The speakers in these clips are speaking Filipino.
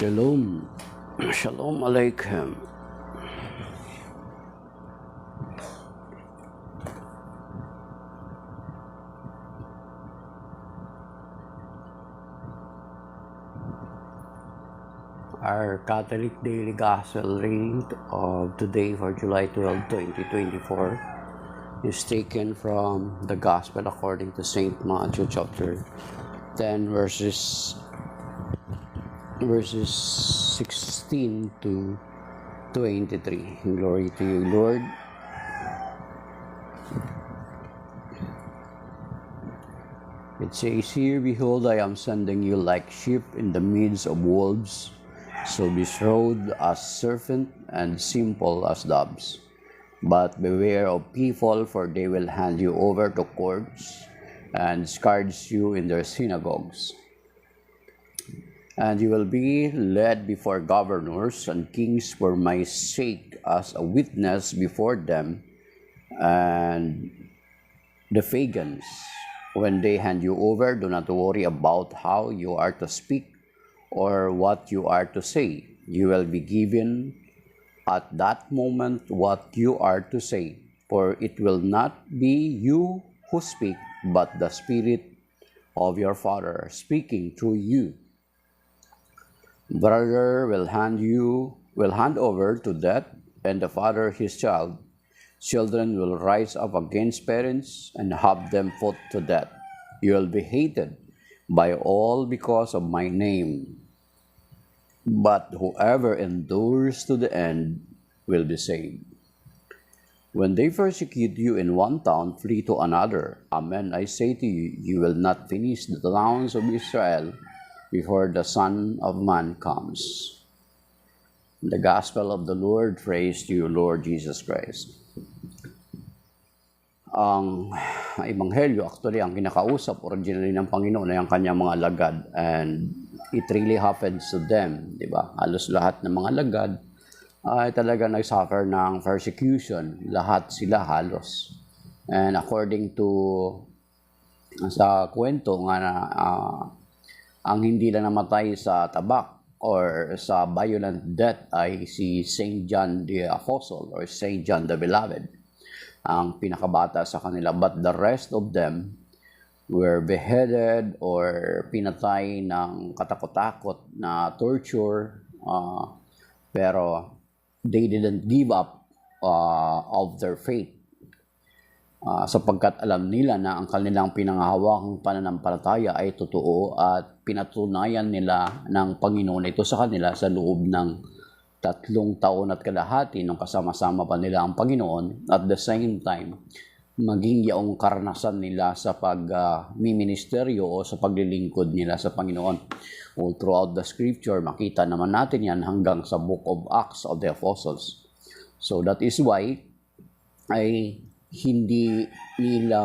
Shalom. Shalom Aleichem. Our Catholic Daily Gospel reading of today for July 12, 2024 is taken from the Gospel according to St. Matthew chapter 10 verses 16 to 23. Glory to you, Lord. It says here, "Behold, I am sending you like sheep in the midst of wolves. So be shrewd as serpent and simple as doves. But beware of people, for they will hand you over to courts and scourge you in their synagogues. And you will be led before governors and kings for my sake as a witness before them and the pagans. When they hand you over, do not worry about how you are to speak or what you are to say. You will be given at that moment what you are to say, for it will not be you who speak, but the Spirit of your Father speaking through you. Brother will hand over to death, and the father his child. Children will rise up against parents and have them put to death. You will be hated by all because of my name, but whoever endures to the end will be saved. When they persecute you in one town, flee to another. Amen, I say to you, you will not finish the towns of Israel before the Son of Man comes." The Gospel of the Lord. Praise to you, Lord Jesus Christ. Ang Ebanghelyo, actually, ang kinakausap originally ng Panginoon ay ang kanyang mga alagad, and it really happens to them, di ba? Halos lahat ng mga alagad ay talaga nag-suffer ng persecution. Lahat sila halos. And according to sa kwento nga na ang hindi lang namatay sa tabak or sa violent death ay si Saint John the Apostle or Saint John the Beloved, ang pinakabata sa kanila. But the rest of them were beheaded or pinatay ng katakot-takot na torture, pero they didn't give up of their faith, sapagkat alam nila na ang kanilang pinanghahawakang pananampalataya ay totoo at pinatunayan nila ng Panginoon ito sa kanila sa loob ng 3 taon at kalahati nung kasama-sama pa nila ang Panginoon. At the same time, maging yaong karanasan nila sa pag-ministeryo o sa paglilingkod nila sa Panginoon. All throughout the scripture, makita naman natin yan hanggang sa Book of Acts of the Apostles. So that is why ay hindi nila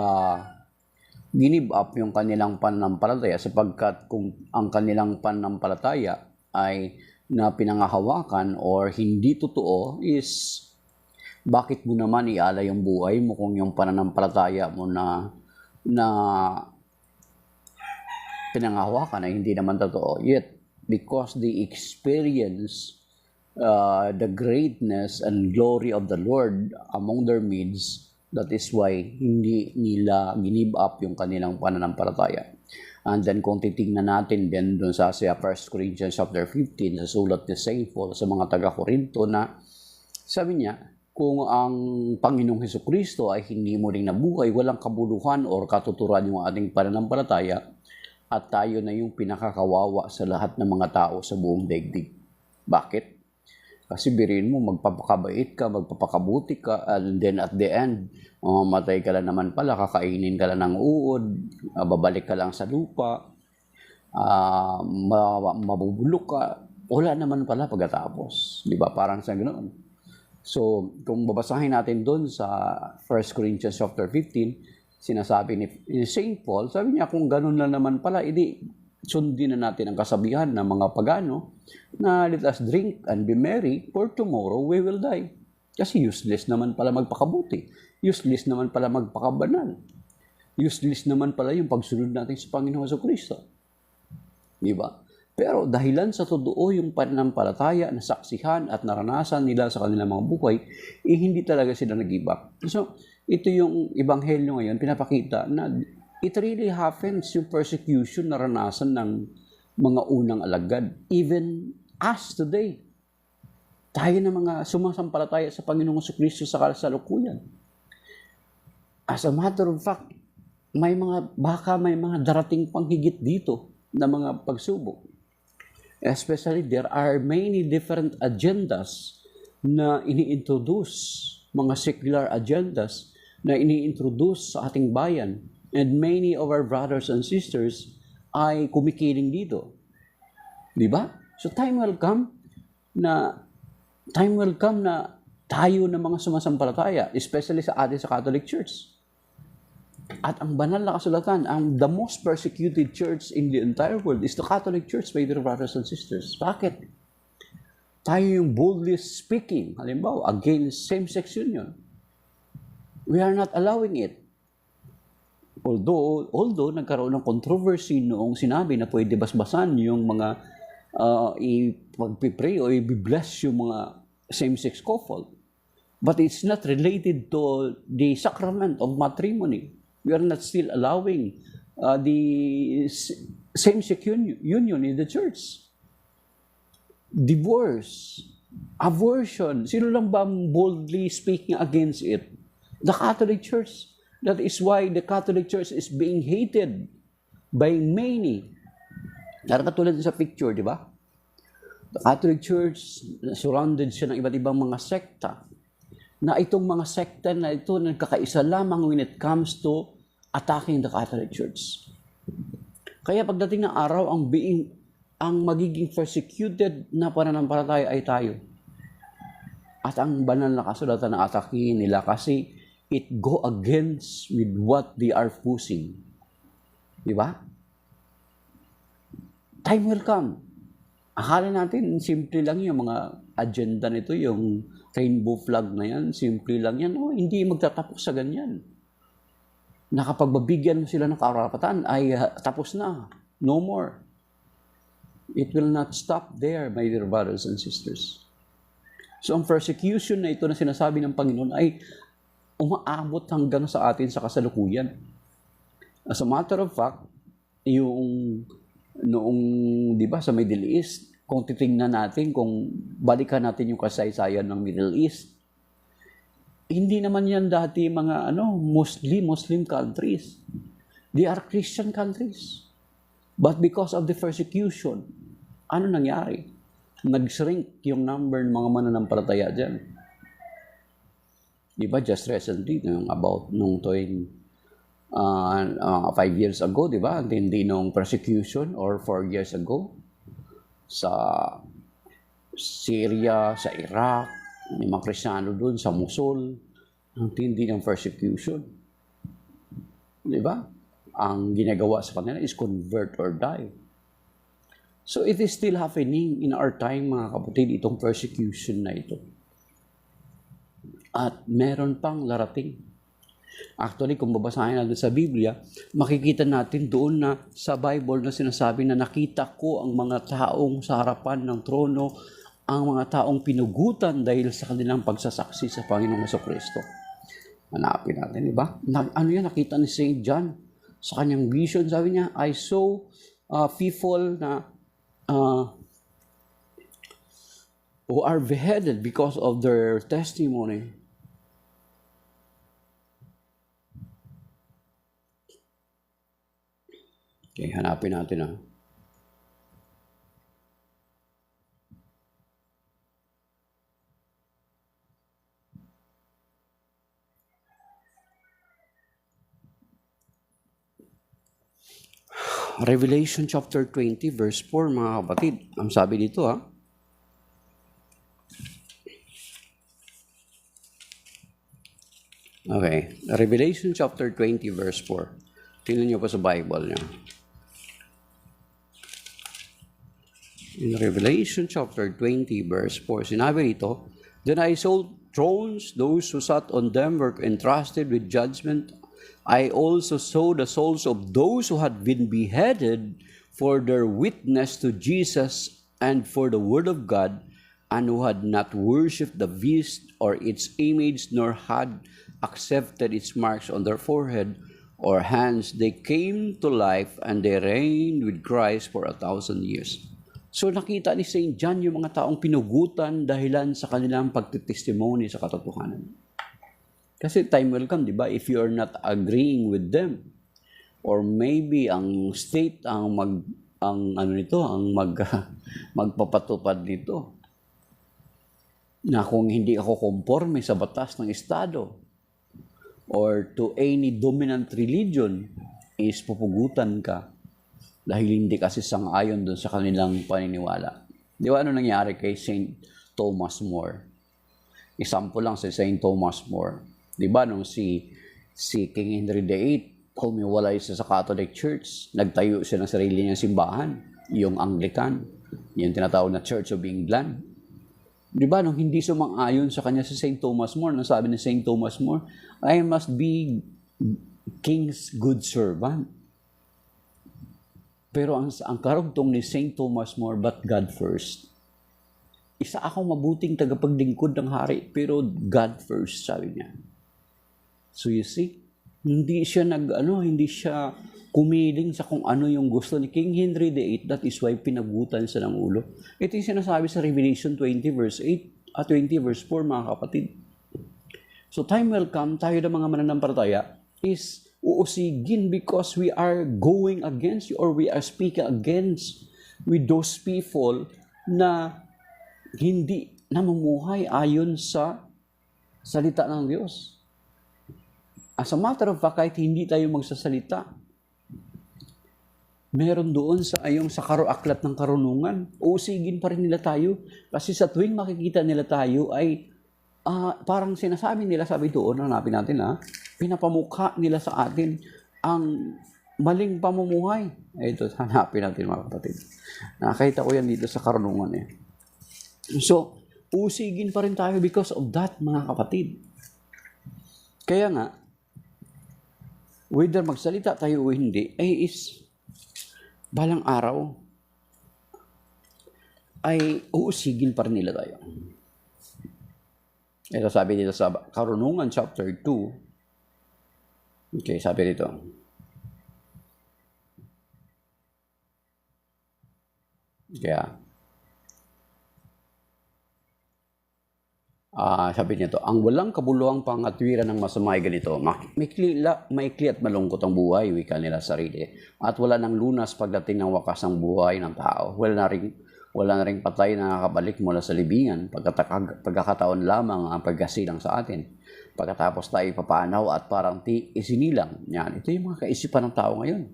ginib up yung kanilang pananampalataya, sapagkat kung ang kanilang pananampalataya ay na pinangahawakan or hindi totoo, is bakit mo naman iala yung buhay mo kung yung pananampalataya mo na pinangahawakan ay hindi naman totoo? Yet, because they experience the greatness and glory of the Lord among their midst, that is why hindi nila ginib up yung kanilang pananampalataya. And then kung titingnan natin din doon sa 1 Corinthians chapter 15, sa sulat ni St. Paul sa mga taga-Corinto, na sabi niya, kung ang Panginoong Hesukristo ay hindi mo rin nabuhay, walang kabuluhan or katuturan yung ating pananampalataya, at tayo na yung pinakakawawa sa lahat ng mga tao sa buong daigdig. Bakit? Kasi biriin mo, magpapakabait ka, magpapakabuti ka, and then at the end, mamatay ka lang naman pala, kakainin ka lang ng uod, babalik ka lang sa lupa, mabubulok ka, wala naman pala pagkatapos. Di ba? Parang sa ganoon. So, kung babasahin natin doon sa 1 Corinthians chapter 15, sinasabi ni St. Paul, sabi niya, kung ganoon na naman pala, sundin na natin ang kasabihan ng mga pagano na let us drink and be merry, for tomorrow we will die. Kasi useless naman pala magpakabuti. Useless naman pala magpakabanal. Useless naman pala yung pagsunod natin sa Panginoong Jesucristo. Di ba? Pero dahilan sa totoo yung pananampalataya, nasaksihan at naranasan nila sa kanilang mga buhay, hindi talaga sila nag-give up. So, ito yung ebanghelyo ngayon, pinapakita na it really happens, yung persecution naranasan ng mga unang alagad. Even us today, tayo na mga sumasampalataya sa Panginoong Kristo sa kasalukuyan. As a matter of fact, may mga darating pang higit dito na mga pagsubok. Especially, there are many different agendas na ini-introduce, mga secular agendas na ini-introduce sa ating bayan. And many of our brothers and sisters ay kumikiling dito. Di ba? So time will come na tayo na mga sumasampalataya, especially sa atin sa Catholic Church. At ang banal na kasulatan, the most persecuted church in the entire world is the Catholic Church, my dear brothers and sisters. Bakit? Tayo yung boldly speaking, halimbawa, against same-sex union. We are not allowing it. Although nagkaroon ng controversy noong sinabi na pwede basbasan yung mga ipag-pray o i-bless yung mga same-sex couple. But it's not related to the sacrament of matrimony. We are not still allowing the same-sex union in the church. Divorce, abortion, sino lang ba boldly speaking against it? The Catholic Church. That is why the Catholic Church is being hated by many. Katulad sa picture, di ba? The Catholic Church, surrounded siya ng iba't ibang mga sekta. Na itong mga sekta na ito, nagkakaisa lamang when it comes to attacking the Catholic Church. Kaya pagdating ng araw, ang magiging persecuted na pananampalataya ay tayo. At ang banal na kasulatan na atakihin nila kasi it go against with what they are pushing. Di ba? Time will come. Akala natin, simple lang yung mga agenda nito, yung rainbow flag na yan, simple lang yan. Oh, hindi magtatapos sa ganyan. Nakapagbabigyan mo sila ng karapatan, ay tapos na. No more. It will not stop there, my dear brothers and sisters. So, ang persecution na ito na sinasabi ng Panginoon ay umaabot hanggang sa atin sa kasalukuyan. As a matter of fact, yung noong, di ba, sa Middle East, kung titingnan natin, kung balikan natin yung kasaysayan ng Middle East, hindi naman yan dati mga Muslim countries. They are Christian countries. But because of the persecution, ano nangyari? Nag-shrink yung number ng mga mananampalataya dyan. Di ba, just recently, nung 5 years ago, di ba? Hindi nung persecution or 4 years ago sa Syria, sa Iraq, may mga Kristiyano doon, sa Mosul, ang tindi ng persecution. Di ba? Ang ginagawa sa kanila is convert or die. So it is still happening in our time, mga kapatid, itong persecution na ito. At meron pang larating. Actually, kung babasahin natin sa Biblia, makikita natin doon na sa Bible na sinasabi na nakita ko ang mga taong sa harapan ng trono, ang mga taong pinugutan dahil sa kanilang pagsasaksi sa Panginoong Kristo. Hanapin natin, di ba? Ano yan? Nakita ni St. John sa kanyang vision. Sabi niya, I saw people na who are beheaded because of their testimony. Okay, hanapin natin . Revelation chapter 20 verse 4, mga kapatid. Ang sabi dito Okay, Revelation chapter 20 verse 4. Tingnan niyo pa sa Bible niyo. In Revelation chapter 20 verse 4, sinabi dito, Then I saw thrones, those who sat on them were entrusted with judgment. I also saw the souls of those who had been beheaded for their witness to Jesus and for the word of God, and who had not worshipped the beast or its image, nor had accepted its marks on their forehead or hands, they came to life and they reigned with Christ for 1,000 years. So nakita ni St. John yung mga taong pinugutan dahilan sa kanilang pagtitestimony sa katotohanan. Kasi time will come, di ba? If you are not agreeing with them, or maybe ang state ang magpapatupad nito, na kung hindi ako konforme sa batas ng Estado or to any dominant religion, is pupugutan ka dahil hindi kasi sang-ayon doon sa kanilang paniniwala. Di ba ano nangyari kay St. Thomas More? Example lang si St. Thomas More. Di ba nung si King Henry VIII, humiwalay siya sa Catholic Church, nagtayo siya ng sarili niyang simbahan, yung Anglican, yung tinatawag na Church of England. Di ba, nung hindi sumang-ayon sa kanya si St. Thomas More, nang sabi ni St. Thomas More, I must be King's good servant. Pero ang karugtong ni St. Thomas More, but God first. Isa akong mabuting tagapaglingkod ng hari, pero God first, sabi niya. So you see, hindi siya hindi siya kumiling sa kung ano yung gusto ni King Henry VIII. That is why pinagutan siya ng ulo. Ito yung sinasabi sa Revelation 20 verse 8 at 20 verse 4, mga kapatid. So time will come, tayo na mga mananampalataya is uusigin because we are going against or we are speaking against with those people na hindi namumuhay ayon sa salita ng Diyos. As a matter of fact, kahit hindi tayo magsasalita, meron doon sa aklat ng karunungan, uusigin pa rin nila tayo. Kasi sa tuwing makikita nila tayo ay parang sinasabi nila, sabi doon, hanapin natin pinapamukha nila sa atin ang maling pamumuhay. Ito, hanapin natin mga kapatid. Nakita ko yan dito sa karunungan. So, uusigin pa rin tayo because of that, mga kapatid. Kaya nga, whether magsalita tayo o hindi, ay balang araw, ay uusigin pa rin nila tayo. Ito sabi dito sa Karunungan chapter 2. Okay, sabi dito. Kaya, sabi niya to, ang walang kabuluhang pangatwiran ng masama ay ganito, maikli at malungkot ang buhay, wika nila sarili, at wala nang lunas pagdating ng wakas ng buhay ng tao. Wala na ring patay na nakakabalik mula sa libingan, pagkakataon lamang ang pagkasilang sa atin. Pagkatapos tayo papanaw at parang isinilang. Yan, ito yung mga kaisipan ng tao ngayon.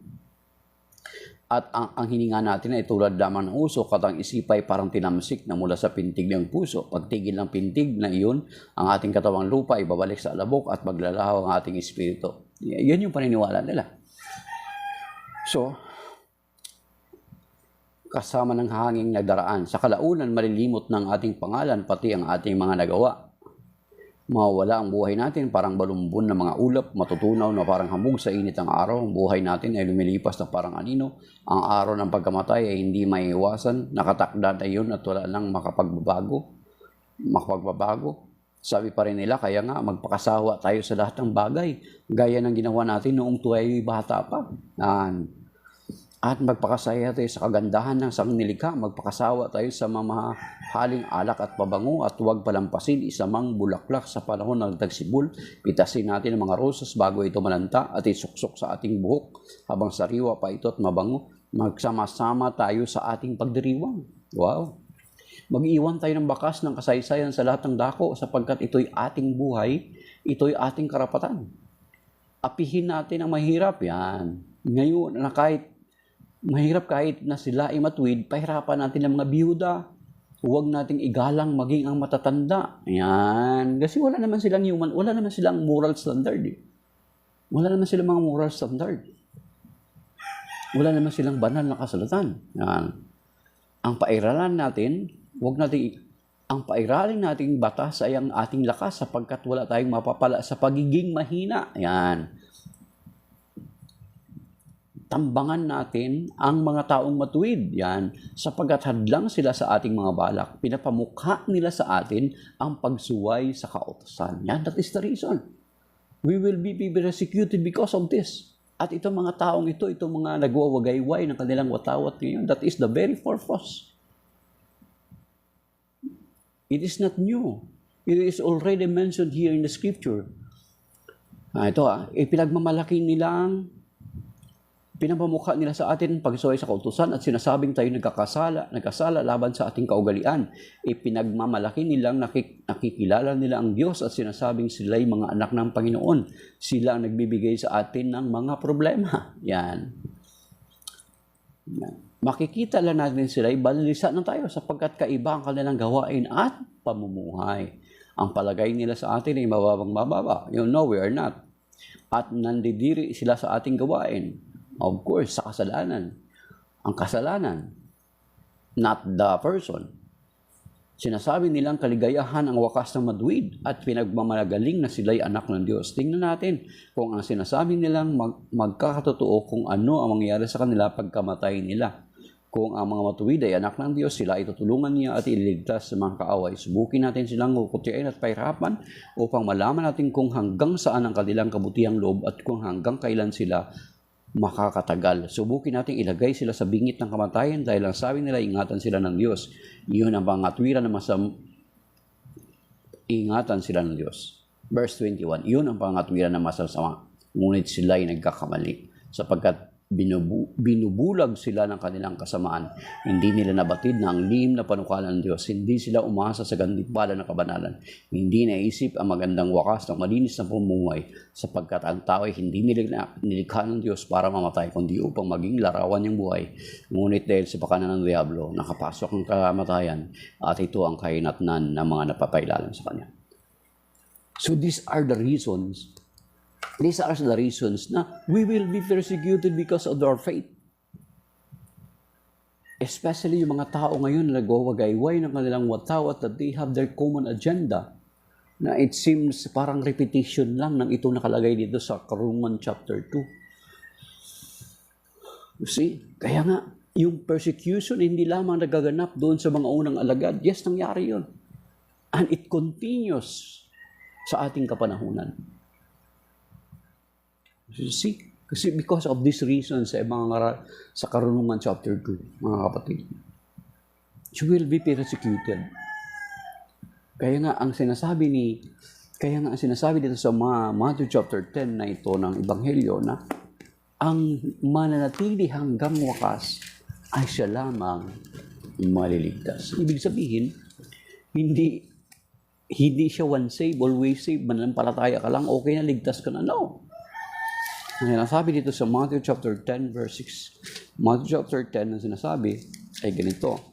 At ang hininga natin ay tulad lamang ng usok at ang isipay parang tinamsik na mula sa pintig ng puso. Pagtigil ng pintig na iyon, ang ating katawang lupa ay babalik sa alabok at maglalaho ang ating espiritu. Yan yung paniniwala nila. So, kasama ng hanging nagdaraan, sa kalaunan malilimot ng ating pangalan pati ang ating mga nagawa. Mawawala ang buhay natin parang balumbon na mga ulap, matutunaw na parang hamog sa init ng araw. Ang buhay natin ay lumilipas na parang anino. Ang araw ng pagkamatay ay hindi maiiwasan. Nakatakda na yun at wala nang makapagbabago. Sabi pa rin nila, kaya nga magpakasawa tayo sa lahat ng bagay. Gaya ng ginawa natin noong tayo'y bata pa. At magpakasaya tayo sa kagandahan ng sangnilikha, magpakasawa tayo sa mamahaling alak at pabango at huwag palampasin isamang bulaklak sa panahon ng tagsibol. Pitasin natin ang mga rosas bago ito malanta at isuksok sa ating buhok habang sariwa pa ito at mabango. Magsama-sama tayo sa ating pagdiriwang. Wow! Mag-iwan tayo ng bakas ng kasaysayan sa lahat ng dako sapagkat ito'y ating buhay, ito'y ating karapatan. Apihin natin ang mahirap. Yan. Ngayon, na mahirap kahit na sila ay matuwid, pahirapan natin ang mga biyuda. Huwag nating igalang maging ang matatanda. Yan. Kasi wala naman silang moral standard. Wala naman silang mga moral standard. Wala naman silang banal na kasulatan. Yan. Ang pairalan natin, ang pairalin nating batas ay ang ating lakas sapagkat wala tayong mapapala sa pagiging mahina. Yan. tambangan natin ang mga taong matuwid. Yan, sapagkat hadlang sila sa ating mga balak. Pinapamukha nila sa atin ang pagsuway sa kautusan. Yan, that is the reason. We will be persecuted because of this. At itong mga taong ito, itong mga nagwawagayway ng kanilang watawat ngayon, that is the very purpose. It is not new. It is already mentioned here in the scripture. Ipinagmamalaki nilang, pinapamukha nila sa atin pagsuway sa kautusan at sinasabing tayo nagkasala laban sa ating kaugalian. Ipinagmamalaki nilang nakikilala nila ang Diyos at sinasabing sila'y mga anak ng Panginoon. Sila ang nagbibigay sa atin ng mga problema. Yan. Makikita lang natin sila'y balisa na tayo sapagkat kaiba ang kanilang gawain at pamumuhay. Ang palagay nila sa atin ay mababang-mababa. You know, we are not. At nandidiri sila sa ating gawain. Of course, sa kasalanan. Ang kasalanan, not the person. Sinasabi nilang kaligayahan ang wakas ng maduwid at pinagmamalagaling na sila'y anak ng Diyos. Tingnan natin kung ang sinasabi nilang magkakatotoo kung ano ang mangyayari sa kanila pagkamatay nila. Kung ang mga matuwid ay anak ng Diyos, sila ay tutulungan niya at ililigtas sa mga kaaway. Subukin natin silang kukutiain at pahirapan upang malaman natin kung hanggang saan ang kanilang kabutihang loob at kung hanggang kailan sila makakatagal. Subukin natin ilagay sila sa bingit ng kamatayan dahil ang sabi nila, ingatan sila ng Diyos. Iyon ang pangatwiran na ingatan sila ng Diyos. Verse 21, iyon ang pangatwiran na masasama. Ngunit sila ay nagkakamali sapagkat binubulag sila ng kanilang kasamaan. Hindi nila nabatid na ang lihim na panukala ng Diyos. Hindi sila umasa sa gantimpala ng kabanalan. Hindi naisip ang magandang wakas ng malinis na pamumuhay sapagkat ang tao ay hindi nilikha ng Diyos para mamatay kundi upang maging larawan niyang buhay. Ngunit dahil sa pakanan ng Diablo, nakapasok ang kamatayan at ito ang kahinatnan ng mga napapailalim sa Kanya. So these are the reasons na we will be persecuted because of our faith. Especially yung mga tao ngayon na nagwawagayway ng kanilang watawat that they have their common agenda na it seems parang repetition lang ng ito nakalagay dito sa Karunungan chapter 2. You see? Kaya nga, yung persecution hindi lamang nagaganap doon sa mga unang alagad. Yes, nangyari yun. And it continues sa ating kapanahunan. You see? Kasi because of this reason sa sa Karunungan chapter 2, mga kapatid, you will be persecuted. Kaya nga ang sinasabi dito sa Matthew chapter 10 na ito ng Ebanghelyo na ang mananatili hanggang wakas ay siya lamang maliligtas. Ibig sabihin, hindi siya once saved, always saved, mananampalataya ka lang, okay na, ligtas ka na. No. Ang sinasabi dito sa Matthew chapter 10 verse 6. Matthew chapter 10 ang sinasabi ay ganito.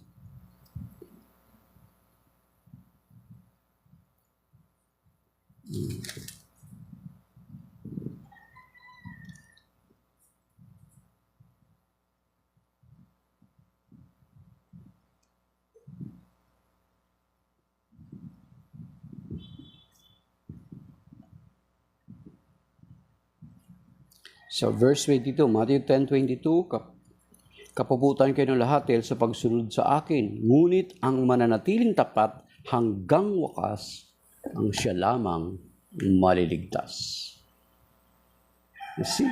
So verse 22, Matthew 10:22, kapabutan kayo ng lahat dahil sa pagsunod sa akin. Ngunit ang mananatiling tapat hanggang wakas, ang siya lamang maliligtas. You see?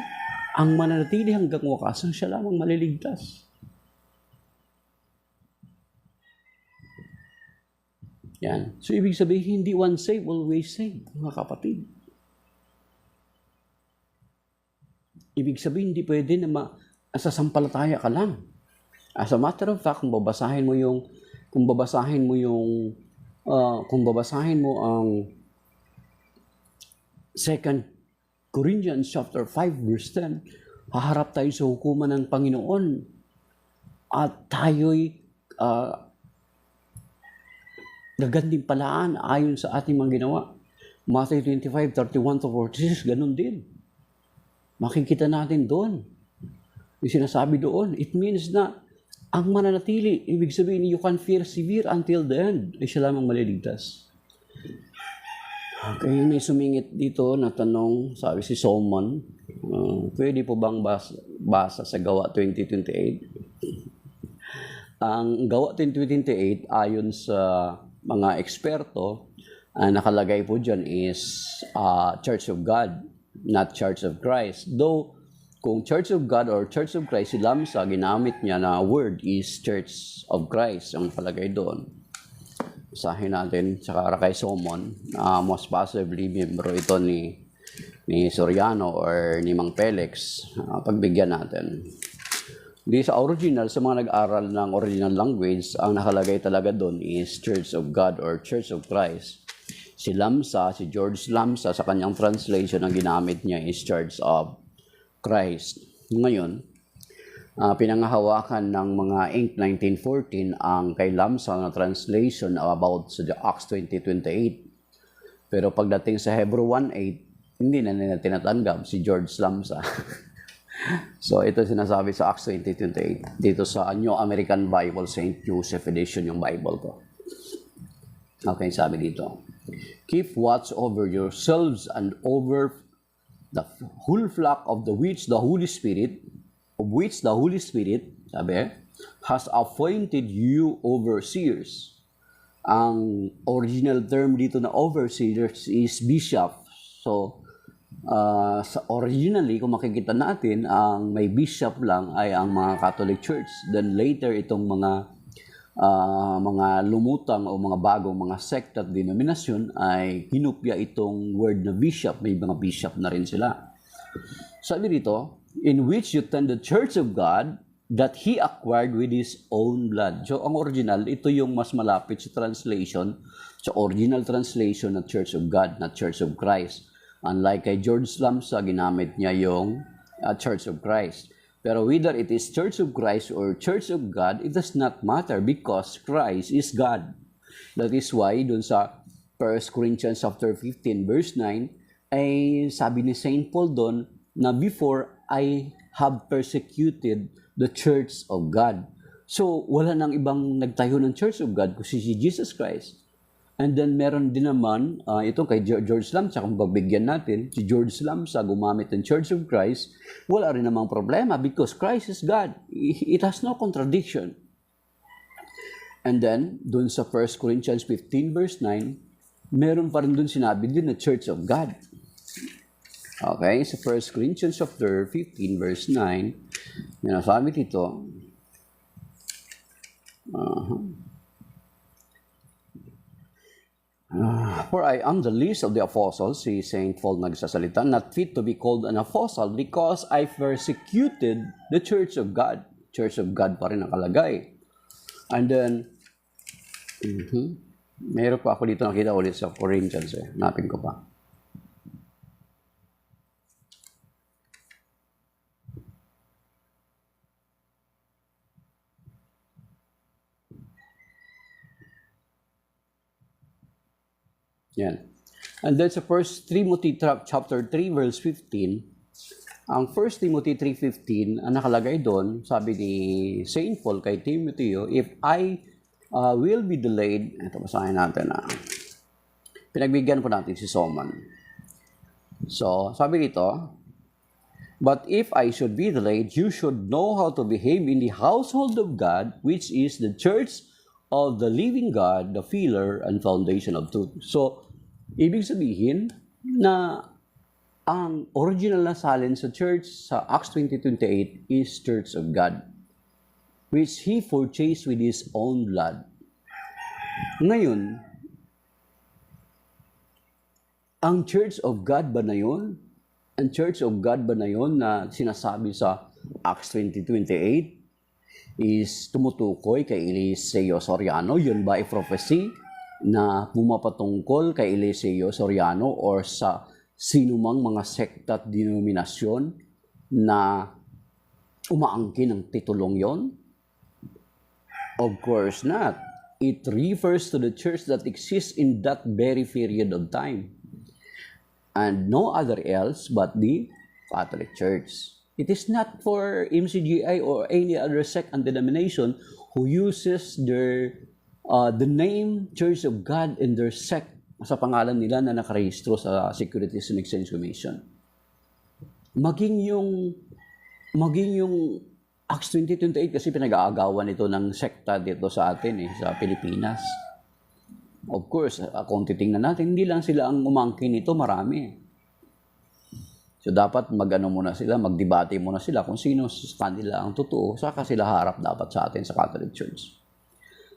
Ang mananatili hanggang wakas, ang siya lamang maliligtas. Yan. So ibig sabihin, hindi once saved, always saved, mga kapatid. Ibig sabihin, hindi pwede na sasampalataya ka lang. As a matter of fact, kung babasahin mo ang 2 Corinthians chapter 5 verse 10, haharap tayo sa hukuman ng Panginoon at tayo'y gagantimpalaan ayon sa ating mga ginawa. Matthew 25:31-46, ganun din. Makikita natin doon. Yung sinasabi doon, it means na ang mananatili, ibig sabihin, you can persevere until the end, ay siya lamang maliligtas. Okay, may sumingit dito na tanong, sabi si Solomon, pwede po bang basa sa Gawa 20:28? Ang Gawa 20:28 ayon sa mga eksperto, nakalagay po dyan is Church of God, not Church of Christ. Though, kung Church of God or Church of Christ, si Lamsa, ginamit niya na word is Church of Christ, ang palagay doon. Usahin natin sa kay Solomon, most possibly membro ito ni Soriano or ni Mang Felix. Pagbigyan natin. Di sa original, sa mga nag-aral ng original language, ang nakalagay talaga doon is Church of God or Church of Christ. Si Lamsa, si George Lamsa, sa kanyang translation, ang ginamit niya is Church of Christ. Ngayon, pinangahawakan ng mga Inc. 1914 ang kay Lamsa na translation about sa Acts 20:28. Pero pagdating sa Hebrew 1:8, hindi na nila tinatanggap si George Lamsa. So ito sinasabi sa Acts 20:28. Dito sa New American Bible, St. Joseph Edition yung Bible ko. Okay, sabi dito. Keep watch over yourselves and over the whole flock of which the Holy Spirit, sabi, has appointed you overseers. Ang original term dito na overseers is bishop. So, originally, kung makikita natin, ang may bishop lang ay ang mga Catholic Church. Then later, itong mga lumutang o mga bagong mga sect at denominasyon ay hinupya itong word na bishop. May mga bishop na rin sila. Sabi dito, in which you tend the church of God that He acquired with His own blood. So, ang original, ito yung mas malapit sa translation, sa original translation ng Church of God, not Church of Christ. Unlike kay George Lamsa, ginamit niya yung Church of Christ. Pero whether it is Church of Christ or Church of God, it does not matter because Christ is God. That is why, dun sa 1 Corinthians chapter 15, verse 9, ay sabi ni St. Paul doon na before I have persecuted the Church of God. So, wala nang ibang nagtayo ng Church of God kasi si Jesus Christ. And then, meron din naman, ito kay George Lamsa, kung pagbigyan natin, si George Lamsa gumamit ng Church of Christ, wala rin namang problema because Christ is God. It has no contradiction. And then, dun sa 1 Corinthians 15 verse 9, meron pa rin dun sinabi din na Church of God. Okay, sa 1 Corinthians chapter 15 verse 9, nasabi dito, for I am the least of the apostles, si St. Paul nagsasalita, not fit to be called an apostle because I persecuted the Church of God. Church of God pa rin nakalagay. And then, meron pa ako dito nakita ulit sa Corinthians. Hanapin ko pa. Yan. And then sa 1 Timothy chapter 3 verse 15, ang 1 Timothy 3:15, ang nakalagay doon, sabi ni St. Paul kay Timothy, if I will be delayed, ito basahin natin pinagbigyan po natin si Solomon. So, sabi dito, but if I should be delayed, you should know how to behave in the household of God, which is the church of the living God, the pillar and foundation of truth. So, ibig sabihin na ang original na salin sa church sa Acts 20:28 is Church of God, which He purchased with His own blood. Ngayon, ang Church of God ba na yun? Ang Church of God ba na yun na sinasabi sa Acts 20:28 is tumutukoy kay Eliseo Soriano? Yun ba ay prophecy na pumapatungkol kay Eliseo Soriano or sa sinumang mga sekta at denominasyon na umaangkin ng titulong yon? Of course not. It refers to the church that exists in that very period of time. And no other else but the Catholic Church. It is not for MCGI or any other sect and denomination who uses the name Church of God in their sect sa pangalan nila na nakarehistro sa Securities and Exchange Commission. Maging yung Acts 20:28 kasi pinag-aagawan ito ng sekta dito sa atin sa Pilipinas. Of course, kung titingnan natin, hindi lang sila ang umangkin nito, marami. So dapat magdebate muna sila kung sino sa kanila ang totoo, saka sila harap dapat sa atin sa Catholic Church.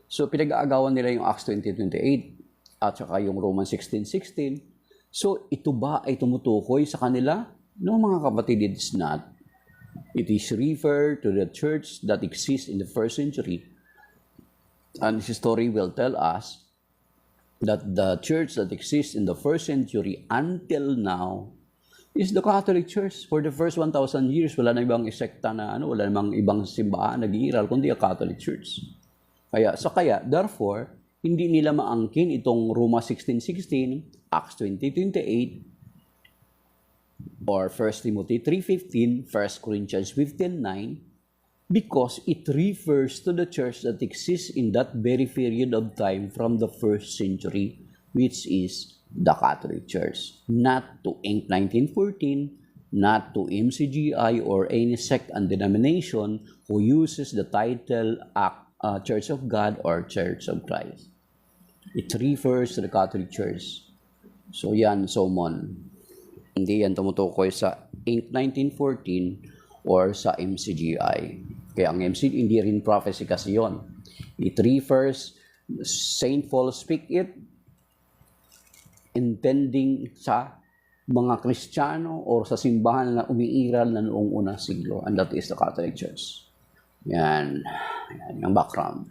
So pinag-aagawan nila yung Acts 20:28 at saka yung Romans 16:16. So ito ba ay tumutukoy sa kanila? No, mga kapatid, it's not. It is referred to the church that exists in the first century. And history will tell us that the church that exists in the first century until now is the Catholic Church. For the first 1,000 years, wala na ibang sekta na wala namang ibang simbahan nag-iiral kundi ang Catholic Church. Kaya, therefore, hindi nila maangkin itong Roma 16:16, Acts 20:28, or 1 Timothy 3:15, 1 Corinthians 15:9, because it refers to the church that exists in that very period of time from the first century, which is the Catholic Church. Not to Inc. 1914, not to MCGI or any sect and denomination who uses the title Church of God or Church of Christ. It refers to the Catholic Church. So yan, so mon. Hindi yan tumutukoy sa Inc. 1914 or sa MCGI. Kaya ang MCGI, hindi rin prophecy kasi yun. It refers, St. Paul speak it, intending sa mga Kristiyano o sa simbahan na umiiral na noong unang siglo. And that is the Catholic Church. Yan yung background.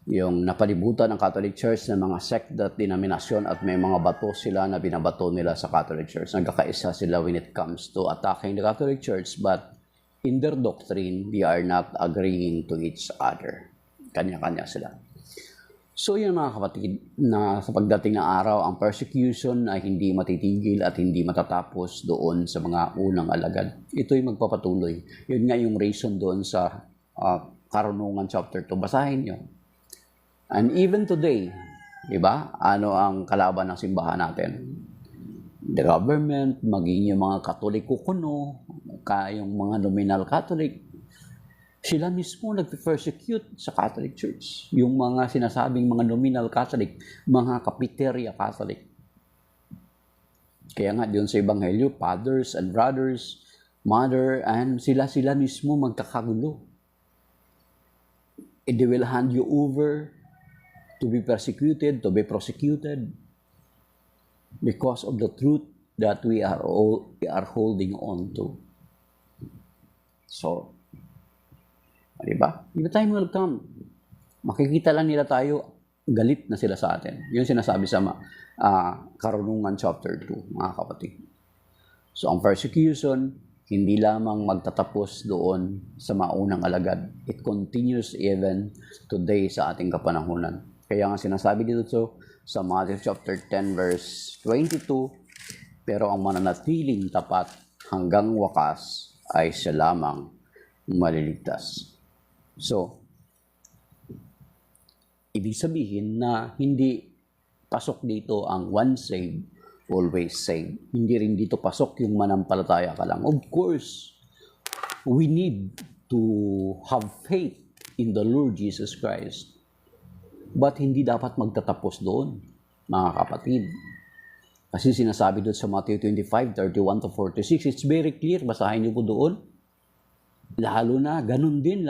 Yung napalibutan ng Catholic Church ng mga sect at denominasyon at may mga bato sila na binabato nila sa Catholic Church. Nagkakaisa sila when it comes to attacking the Catholic Church, but in their doctrine, they are not agreeing to each other. Kanya-kanya sila. So yun mga kapatid, na sa pagdating ng araw, ang persecution ay hindi matitigil at hindi matatapos doon sa mga unang alagad. Ito'y magpapatuloy. Yun nga yung reason doon sa Karunungan chapter 2. Basahin nyo. And even today, di ba? Ano ang kalaban ng simbahan natin? The government, maging yung mga Katoliko kuno, yung mga nominal Catholic, sila mismo nag-persecute sa Catholic Church. Yung mga sinasabing mga nominal Catholic, mga kapiterya Catholic. Kaya nga, diyon sa Ebanghelyo, fathers and brothers, mother, and sila mismo magkakagulo. And they will hand you over to be persecuted, to be prosecuted because of the truth that we are holding on to. So, diba? The time will come. Makikita lang nila tayo, galit na sila sa atin. Yun sinasabi sa Karunungan chapter 2, mga kapatid. So, ang persecution, hindi lamang magtatapos doon sa maunang alagad. It continues even today sa ating kapanahunan. Kaya nga sinasabi dito sa Matthew chapter 10 verse 22, pero ang mananatiling tapat hanggang wakas ay siya lamang maliligtas. So, ibig sabihin na hindi pasok dito ang once saved, always saved. Hindi rin dito pasok yung manampalataya ka lang. Of course, we need to have faith in the Lord Jesus Christ. But hindi dapat magtatapos doon, mga kapatid. Kasi sinasabi doon sa Matthew 25:31-46, it's very clear, basahin niyo po doon. Lalo na ganun din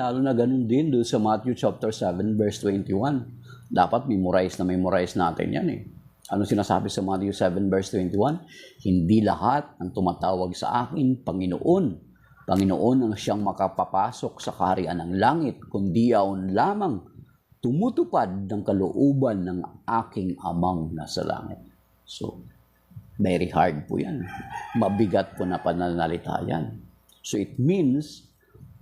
doon sa Matthew chapter 7 verse 21. Dapat memorize natin yan Ano sinasabi sa Matthew 7 verse 21? Hindi lahat ang tumatawag sa akin, Panginoon. Panginoon ang siyang makapapasok sa kaharian ng langit, kundi yaon lamang tumutupad ng kalooban ng aking amang nasa langit. So, very hard po yan. Mabigat po na pananalita yan. So, it means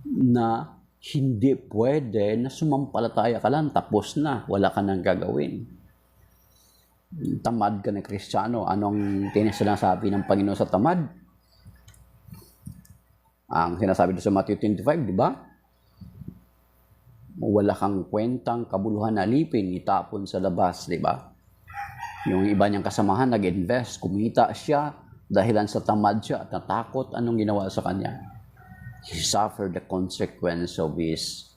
na hindi pwede na sumampalataya ka lang, tapos na, wala ka nang gagawin. Tamad ka na Kristiyano. Anong sinasabi ng Panginoon sa tamad? Ang sinasabi doon sa Matthew 25, di ba? Wala kang kwentang kabuluhan na alipin, itapon sa labas, di ba? Yung iba niyang kasamahan nag-invest, kumita siya, dahilan sa tamad siya at natakot, anong ginawa sa kanya? He suffered the consequence of his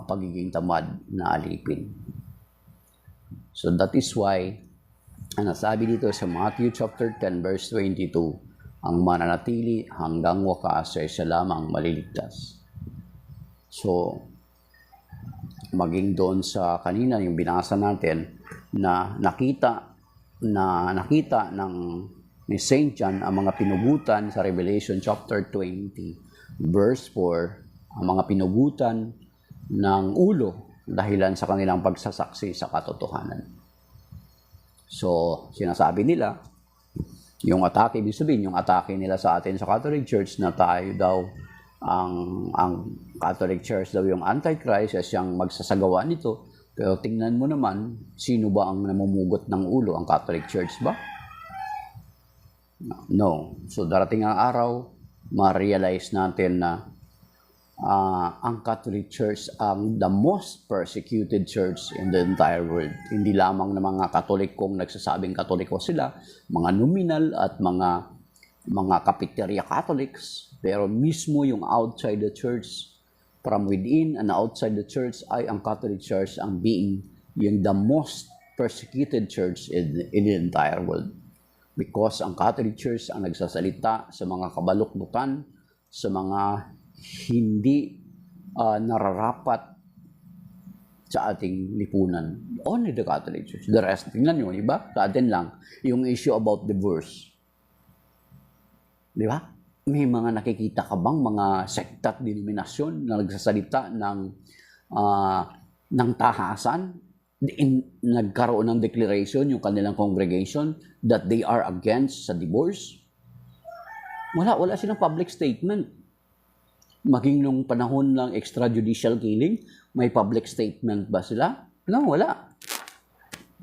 pagiging tamad na alipin. So that is why, ang nasabi dito sa Matthew chapter 10 verse 22, ang mananatili hanggang wakas ay siya lamang maliligtas. So, maging doon sa kanina yung binasa natin na nakita ng ni Saint John ang mga pinugutan sa Revelation chapter 20 verse 4, ang mga pinugutan ng ulo dahilan sa kanilang pagsasaksi sa katotohanan. So, sinasabi nila, yung atake, ibig sabihin, yung atake nila sa atin sa Catholic Church na tayo daw, ang Catholic Church daw yung Antichrist, siyang magsasagawa nito. Pero tingnan mo naman, sino ba ang namumugot ng ulo? Ang Catholic Church ba? No. So, darating ang araw, ma-realize natin na ang Catholic Church ang the most persecuted church in the entire world. Hindi lamang ng mga Katolikong nagsasabing Katoliko sila, mga nominal at mga kapiterya Catholics, pero mismo yung outside the church, from within and outside the church, ay ang Catholic Church ang being yung the most persecuted church in the entire world. Because ang Catholic Church ang nagsasalita sa mga kabalukdukan, sa mga hindi nararapat sa ating lipunan. Only the Catholic Church. The rest, tingnan nyo, iba? Sa atin lang, yung issue about divorce. Di ba? May mga nakikita ka bang mga sekta at denominasyon na nagsasalita ng tahasan? Nagkaroon ng declaration yung kanilang congregation that they are against sa divorce? Wala silang public statement. Maging nung panahon ng extrajudicial killing, may public statement ba sila? No, wala.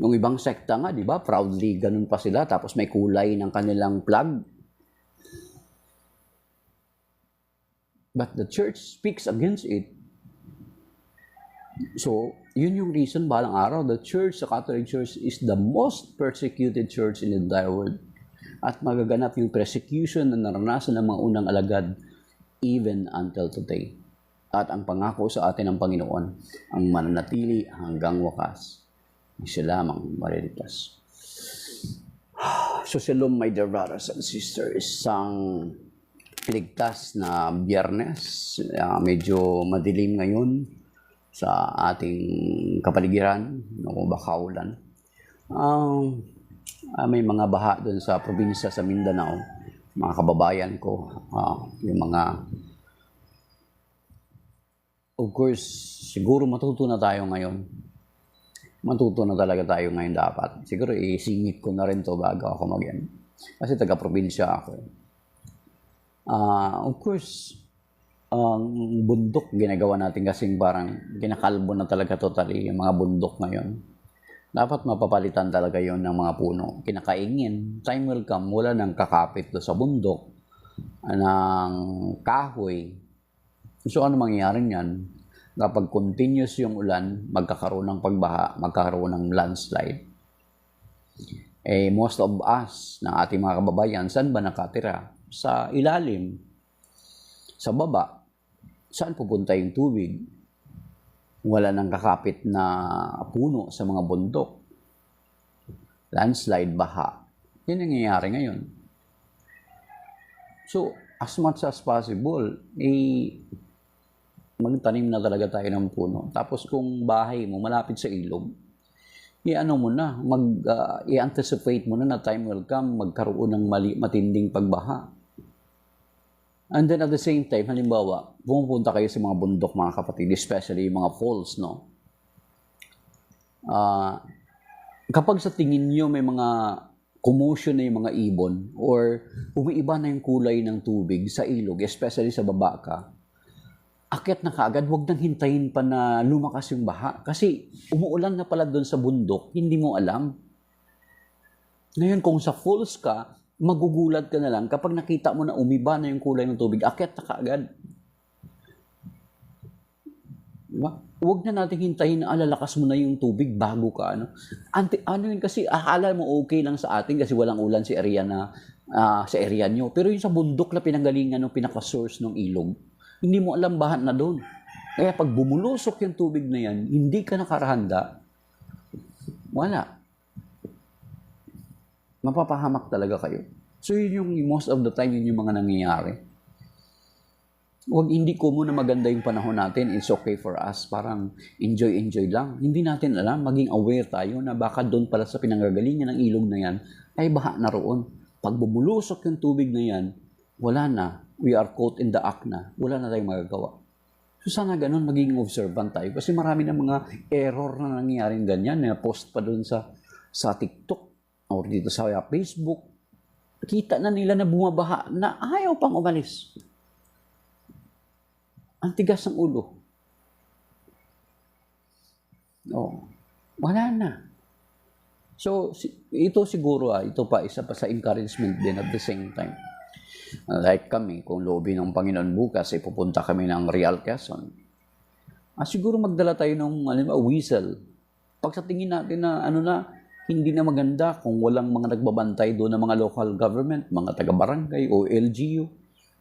Yung ibang sekta nga, di ba? Proudly, ganun pa sila. Tapos may kulay ng kanilang flag. But the church speaks against it. So, yun yung reason balang araw, the church, the Catholic Church, is the most persecuted church in the entire world. At magaganap yung persecution na naranasan ng mga unang alagad even until today. At ang pangako sa atin ng Panginoon, ang mananatili hanggang wakas. Siya lamang maliligtas. So, shalom, my dear brothers and sisters. Isang ligtas na Biyernes. Medyo madilim ngayon sa ating kapaligiran, bakaulan. May mga baha doon sa probinsya sa Mindanao, mga kababayan ko, yung mga, of course, siguro matuto na tayo ngayon. Matuto na talaga tayo ngayon dapat. Siguro isingit ko na rin to bago ako mag-yan. Kasi taga-probinsya ako. Of course, ang bundok ginagawa natin kasing parang kinakalbo na talaga totally yung mga bundok ngayon. Dapat mapapalitan talaga yon ng mga puno. Kinakaingin. Time will come, wala nang kakapit do sa bundok ng kahoy. So ano mangyayari niyan? Kapag continuous yung ulan, magkakaroon ng pagbaha, magkakaroon ng landslide. Most of us, ng ating mga kababayan, saan ba nakatira? Sa ilalim. Sa baba. Saan pupunta yung tubig? Wala nang kakapit na puno sa mga bundok. Landslide, baha. Yan ang nangyayari ngayon. So, as much as possible, magtanim na talaga tayo ng puno. Tapos kung bahay mo malapit sa ilog, i-ano mo na, i-anticipate mo na time will come, magkaroon ng matinding pagbaha. And then at the same time, halimbawa, pumupunta kayo sa mga bundok, mga kapatid, especially yung mga falls, no? Kapag sa tingin nyo may mga commotion na yung mga ibon or umiiba na yung kulay ng tubig sa ilog, especially sa baba ka, akyat na kaagad, huwag nang hintayin pa na lumakas yung baha. Kasi umuulan na pala doon sa bundok, hindi mo alam. Ngayon, kung sa falls ka, magugulat ka na lang kapag nakita mo na umiba na yung kulay ng tubig, akyat na kaagad. Diba? Huwag na natin hintayin na alalakas mo na yung tubig bago ka ano yun kasi akala mo okay lang sa atin kasi walang ulan sa area na sa area nyo. Pero yung sa bundok na pinanggalingan ng pinaka-source ng ilog, hindi mo alam bahan na doon. Kaya pag bumulusok yung tubig na yan, hindi ka nakarahanda, wala. Mapapahamak talaga kayo. So yun yung most of the time, yun yung mga nangyayari. Huwag hindi ko muna maganda yung panahon natin, it's okay for us, parang enjoy lang. Hindi natin alam, maging aware tayo na baka doon pala sa pinanggagalingan ng ilog na yan, ay baha na roon. Pag bumulusok yung tubig na yan, wala na. We are caught in the act na. Wala na tayong magagawa. So sana ganun, maging observant tayo. Kasi marami na mga error na nangyayaring ganyan, na post pa doon sa TikTok or dito sa Facebook. Kita na nila na bumabaha na ayaw pang umalis. Ang tigas ng ulo. Wala na. So, ito siguro, ito pa, isa pa sa encouragement din at the same time. Like kami, kung loobin ng Panginoon bukas, pupunta kami ng Real Quezon. Siguro magdala tayo ng whistle. Pag sa tingin natin na hindi na maganda kung walang mga nagbabantay doon ng mga local government, mga taga-barangay o LGU,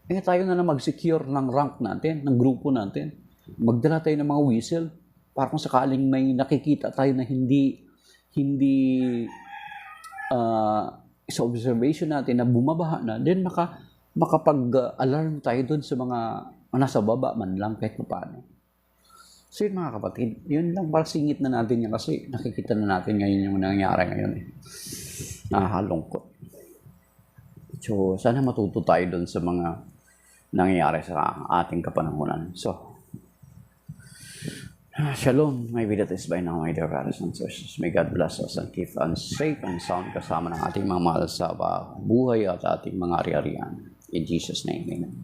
tayo na mag-secure ng rank natin, ng grupo natin. Magdala tayo ng mga whistle para kung sakaling may nakikita tayo na hindi sa observation natin na bumabaha na, then makapag-alarm tayo doon sa mga nasa baba man lang kahit paano. So yun mga kapatid, yun lang, para singit na natin yan kasi nakikita na natin ngayon yung nangyayari ngayon. Nakakalungkot. So sana matuto tayo doon sa mga nangyayari sa ating kapanahunan. So, shalom, may be that is by now, my dear brothers and sisters. May God bless us and keep us safe and sound kasama ng ating mga mahal sa buhay at ating mga ari-arian. In Jesus' name, amen.